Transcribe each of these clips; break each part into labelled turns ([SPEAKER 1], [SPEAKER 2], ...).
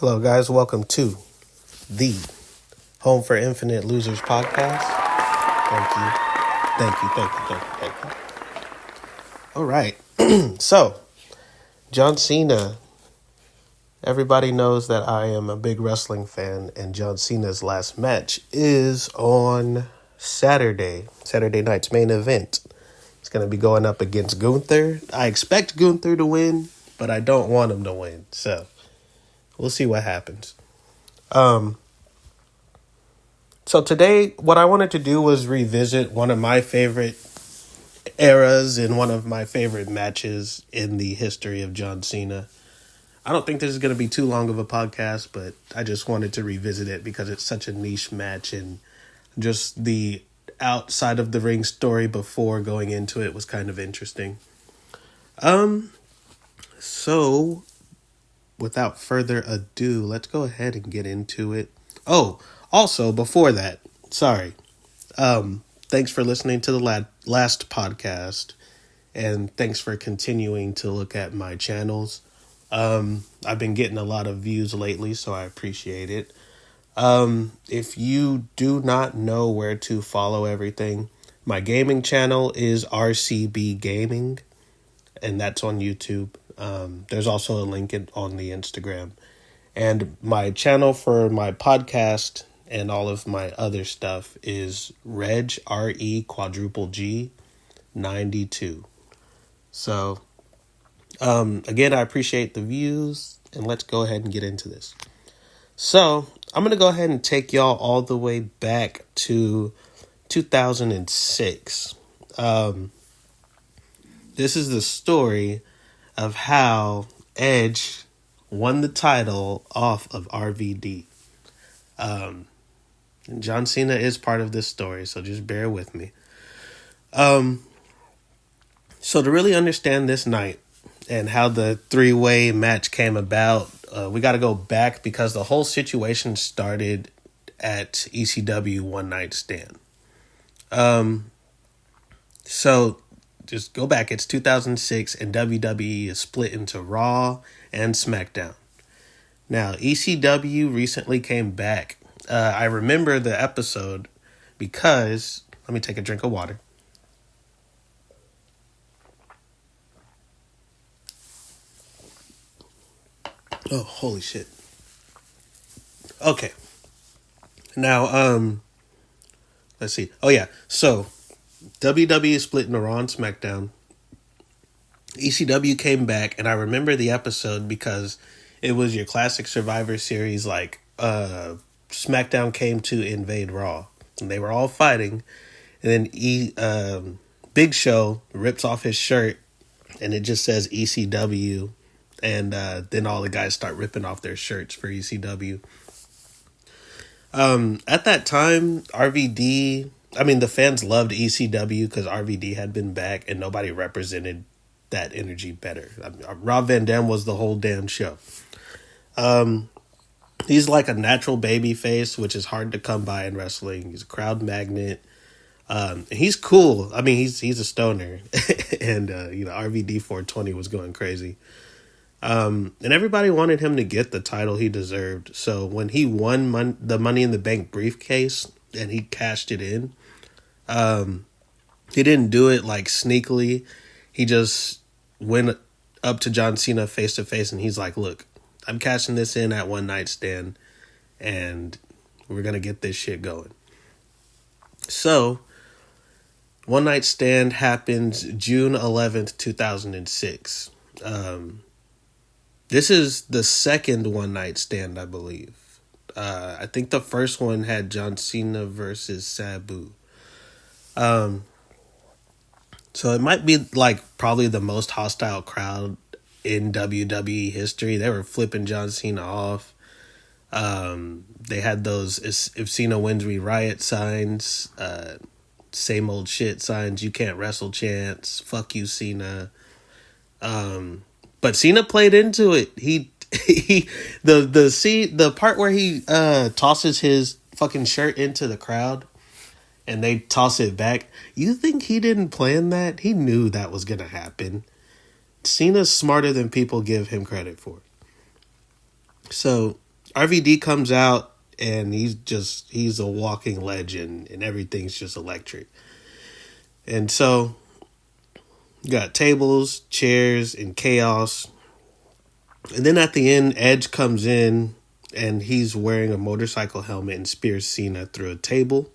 [SPEAKER 1] Hello, guys. Welcome to the Home for Infinite Losers podcast. Thank you. All right. So, John Cena. Everybody knows that I am a big wrestling fan, and John Cena's last match is on Saturday night's main event. It's going to be going up against Gunther. I expect Gunther to win, but I don't want him to win. So, we'll see what happens. So today, what I wanted to do was revisit one of my favorite eras and one of my favorite matches in the history of John Cena. I don't think this is going to be too long of a podcast, but I just wanted to revisit it because it's such a niche match, and just the outside of the ring story before going into it was kind of interesting. So without further ado, let's go ahead and get into it. Oh, also before that, sorry. Thanks for listening to the last podcast, and thanks for continuing to look at my channels. I've been getting a lot of views lately, so I appreciate it. If you do not know where to follow everything, my gaming channel is RCB Gaming, and that's on YouTube. There's also a link on the Instagram. And my channel for my podcast and all of my other stuff is Reg, RE_G 92. So, again, I appreciate the views, and let's go ahead and get into this. So, I'm going to go ahead and take y'all all the way back to 2006. This is the story of how Edge won the title off of RVD. And John Cena is part of this story, so just bear with me. So to really understand this night and how the three-way match came about, we got to go back because the whole situation started at ECW One Night Stand. So just go back. It's 2006, and WWE is split into Raw and SmackDown. Now, ECW recently came back. I remember the episode because, let me take a drink of water. Oh, holy shit. Okay. Now, let's see. Oh, yeah. So, WWE is split into Raw and SmackDown. ECW came back, and I remember the episode because it was your classic Survivor Series, like, SmackDown came to invade Raw, and they were all fighting, and then Big Show rips off his shirt, and it just says ECW, and then all the guys start ripping off their shirts for ECW. At that time, RVD, the fans loved ECW because RVD had been back, and nobody represented that energy better. Rob Van Dam was the whole damn show. He's like a natural baby face, which is hard to come by in wrestling. He's a crowd magnet. He's cool. He's a stoner. And, RVD 420 was going crazy. And everybody wanted him to get the title he deserved. So when he won the Money in the Bank briefcase and he cashed it in, he didn't do it like sneakily. He just went up to John Cena face to face, and he's like, look, I'm cashing this in at One Night Stand, and we're going to get this shit going. So, One Night Stand happens June 11th, 2006. This is the second One Night Stand, I believe. I think the first one had John Cena versus Sabu. So it might be like probably the most hostile crowd in WWE history. They were flipping John Cena off. They had those "If Cena wins, we riot" signs, same old shit signs, "You can't wrestle" chants, "Fuck you, Cena." But Cena played into it. The part where he tosses his fucking shirt into the crowd and they toss it back. You think he didn't plan that? He knew that was gonna happen. Cena's smarter than people give him credit for. So RVD comes out and he's a walking legend and everything's just electric. And so you got tables, chairs, and chaos. And then at the end, Edge comes in and he's wearing a motorcycle helmet and spears Cena through a table.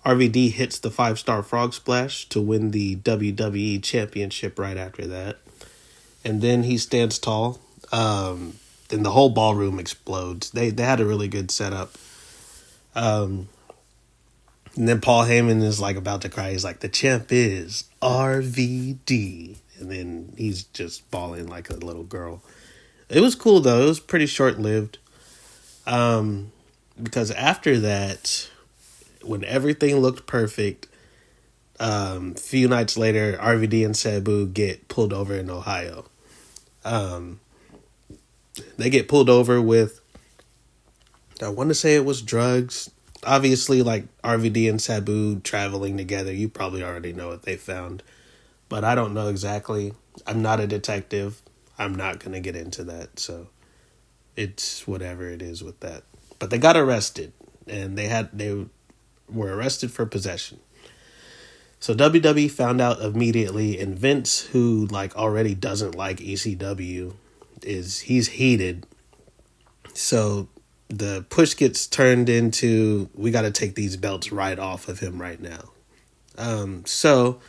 [SPEAKER 1] RVD hits the 5-star frog splash to win the WWE Championship right after that. And then he stands tall. And the whole ballroom explodes. They had a really good setup. And then Paul Heyman is like about to cry. He's like, the champ is RVD. And then he's just bawling like a little girl. It was cool though. It was pretty short-lived. Because after that, when everything looked perfect, a few nights later, RVD and Sabu get pulled over in Ohio. They get pulled over with, I want to say it was drugs. Obviously, like RVD and Sabu traveling together, you probably already know what they found. But I don't know exactly. I'm not a detective. I'm not going to get into that. So it's whatever it is with that. But they got arrested. And they were arrested for possession. So WWE found out immediately. And Vince, who like already doesn't like ECW, he's heated. So the push gets turned into, we got to take these belts right off of him right now. So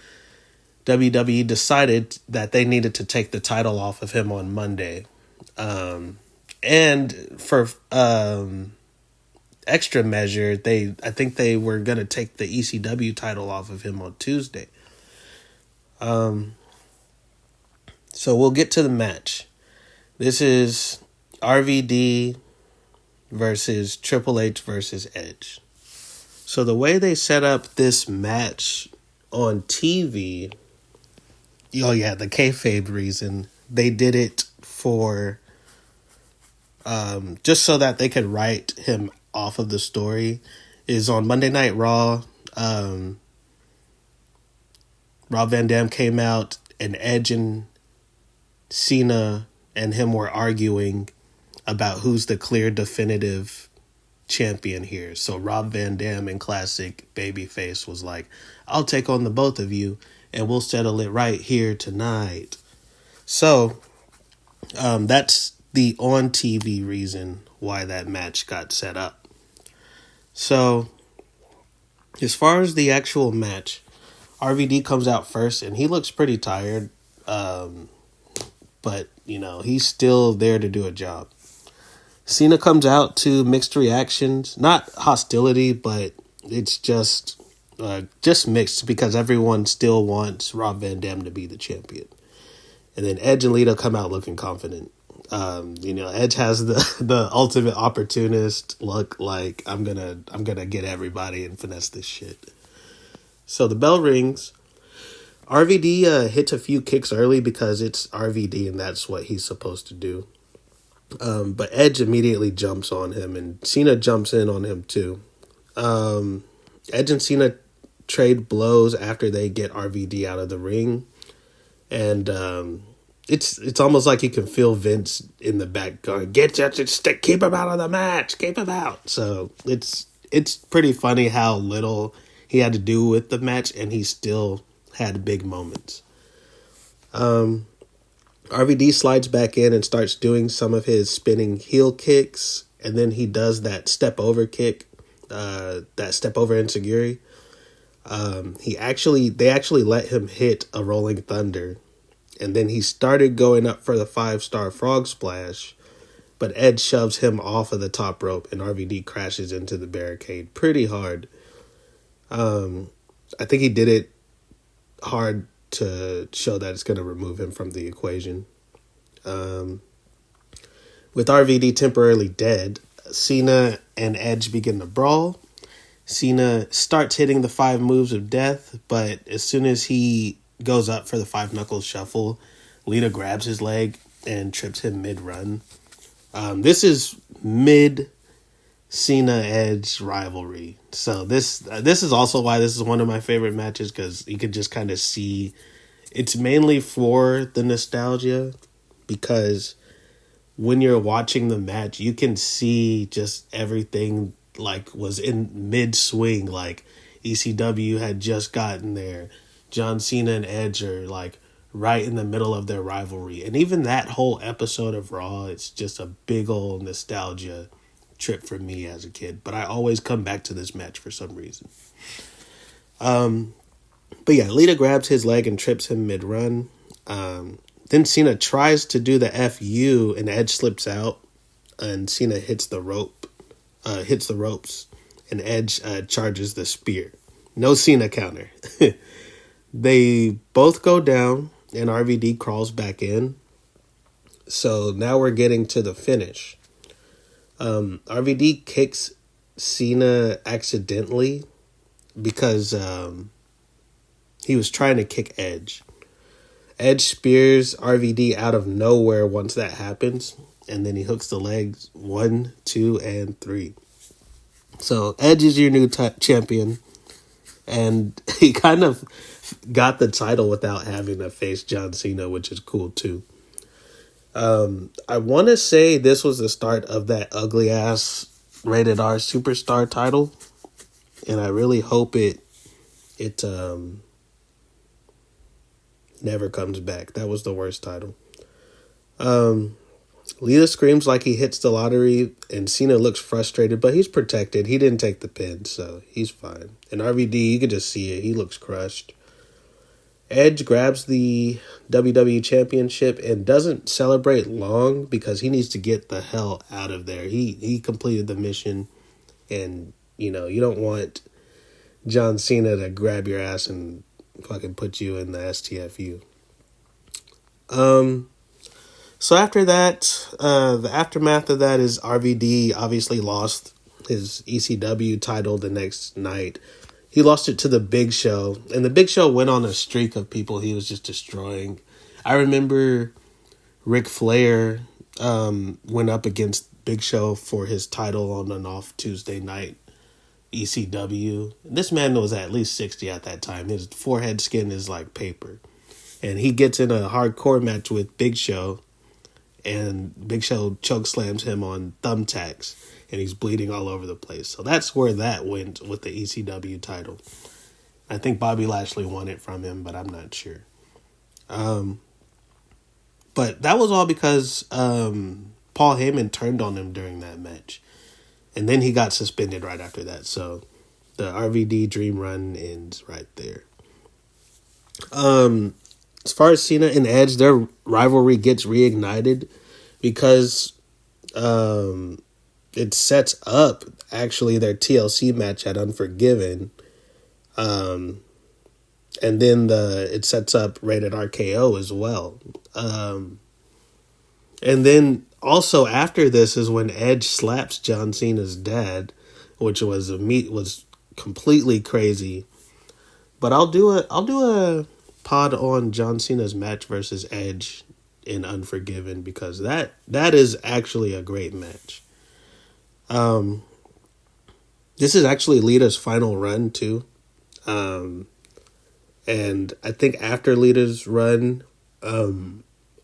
[SPEAKER 1] WWE decided that they needed to take the title off of him on Monday. And for extra measure, I think they were going to take the ECW title off of him on Tuesday. So we'll get to the match. This is RVD versus Triple H versus Edge. So the way they set up this match on TV, the kayfabe reason, they did it for just so that they could write him off of the story, is on Monday Night Raw. Rob Van Dam came out and Edge and Cena and him were arguing about who's the clear definitive champion here. So Rob Van Dam in classic babyface was like, I'll take on the both of you and we'll settle it right here tonight. So that's the on TV reason why that match got set up. So as far as the actual match, RVD comes out first and he looks pretty tired. But, he's still there to do a job. Cena comes out to mixed reactions. Not hostility, but it's just mixed because everyone still wants Rob Van Dam to be the champion. And then Edge and Lita come out looking confident. Edge has the ultimate opportunist look, like I'm gonna get everybody and finesse this shit. So the bell rings. RVD hits a few kicks early because it's RVD and that's what he's supposed to do. But Edge immediately jumps on him and Cena jumps in on him too. Edge and Cena trade blows after they get RVD out of the ring. And it's almost like you can feel Vince in the back going, keep him out of the match, keep him out. So it's pretty funny how little he had to do with the match and he still had big moments. RVD slides back in and starts doing some of his spinning heel kicks, and then he does that step over kick, that step over enziguri. They actually let him hit a rolling thunder, and then he started going up for the 5-star frog splash, but Ed shoves him off of the top rope and RVD crashes into the barricade pretty hard. I think he did it hard to show that it's going to remove him from the equation. With RVD temporarily dead, Cena and Edge begin to brawl. Cena starts hitting the 5 moves of death, but as soon as he goes up for the 5 knuckles shuffle, Lita grabs his leg and trips him mid-run. This is mid Cena Edge rivalry. So this is also why this is one of my favorite matches, because you can just kind of see it's mainly for the nostalgia, because when you're watching the match, you can see just everything like was in mid swing. Like ECW had just gotten there. John Cena and Edge are like right in the middle of their rivalry. And even that whole episode of Raw, it's just a big old nostalgia trip for me as a kid. But I always come back to this match for some reason. But yeah, Lita grabs his leg and trips him mid-run. Then Cena tries to do the FU and Edge slips out. And Cena hits the ropes. And Edge charges the spear. No Cena counter. They both go down and RVD crawls back in. So now we're getting to the finish. RVD kicks Cena accidentally because he was trying to kick Edge. Edge spears RVD out of nowhere once that happens, and then he hooks the legs 1, 2, and 3. So Edge is your new champion, and he kind of got the title without having to face John Cena, which is cool too. I want to say this was the start of that ugly ass rated R superstar title, and I really hope it never comes back. That was the worst title. Lita screams like he hits the lottery, and Cena looks frustrated, but he's protected. He didn't take the pin, so he's fine. And RVD, you can just see it. He looks crushed. Edge grabs the WWE Championship and doesn't celebrate long because he needs to get the hell out of there. He completed the mission, and, you don't want John Cena to grab your ass and fucking put you in the STFU. So after that, the aftermath of that is RVD obviously lost his ECW title the next night. He lost it to the Big Show, and the Big Show went on a streak of people he was just destroying. I remember Ric Flair went up against Big Show for his title on an off Tuesday night ECW. This man was at least 60 at that time. His forehead skin is like paper. And he gets in a hardcore match with Big Show, and Big Show chokeslams him on thumbtacks, and he's bleeding all over the place. So that's where that went with the ECW title. I think Bobby Lashley won it from him, but I'm not sure. But that was all because Paul Heyman turned on him during that match. And then he got suspended right after that. So the RVD Dream Run ends right there. As far as Cena and Edge, their rivalry gets reignited because it sets up actually their TLC match at Unforgiven. And then it sets up Rated RKO as well. And then also after this is when Edge slaps John Cena's dad, which was completely crazy. But I'll do a pod on John Cena's match versus Edge in Unforgiven because that is actually a great match. This is actually Lita's final run too. And I think after Lita's run,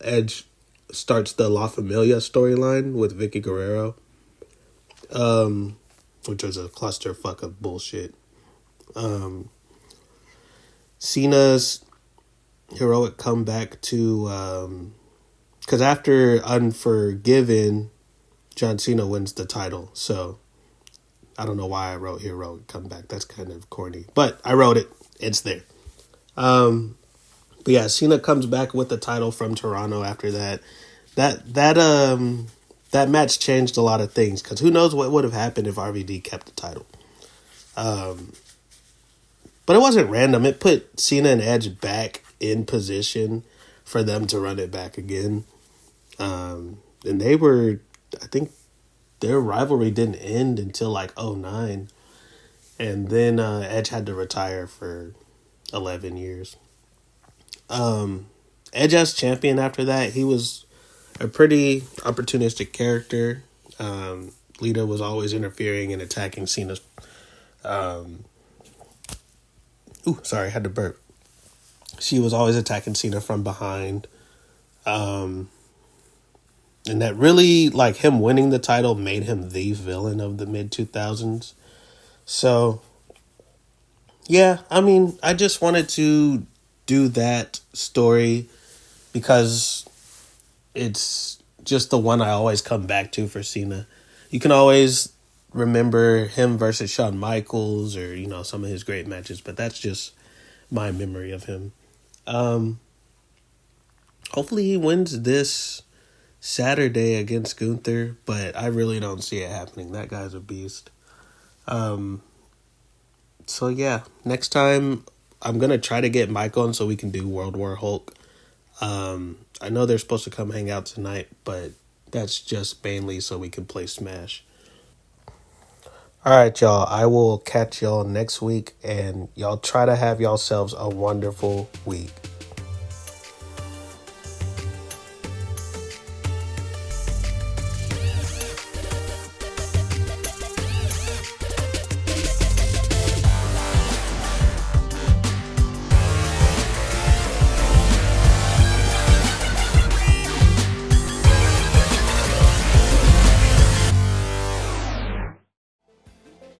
[SPEAKER 1] Edge starts the La Familia storyline with Vicky Guerrero, which was a clusterfuck of bullshit. Cena's heroic comeback to, because after Unforgiven, John Cena wins the title. So I don't know why I wrote heroic comeback. That's kind of corny, but I wrote it. It's there. But yeah, Cena comes back with the title from Toronto after that. That match changed a lot of things because who knows what would have happened if RVD kept the title. But it wasn't random. It put Cena and Edge back in position for them to run it back again. And they were, I think their rivalry didn't end until like 2009. And then Edge had to retire for 11 years. Edge as champion after that, he was a pretty opportunistic character. Lita was always interfering and attacking Cena's. Sorry, I had to burp. She was always attacking Cena from behind. And that really, like, him winning the title made him the villain of the mid 2000s. So, yeah, I mean, I just wanted to do that story because it's just the one I always come back to for Cena. You can always remember him versus Shawn Michaels or, you know, some of his great matches, but that's just my memory of him. Um, Hopefully he wins this Saturday against Gunther, but I really don't see it happening. That guy's a beast. Um, so yeah, next time I'm gonna try to get Mike on so we can do World War Hulk. I know they're supposed to come hang out tonight, but that's just mainly so we can play Smash. All right, y'all. I will catch y'all next week, and y'all try to have yourselves a wonderful week.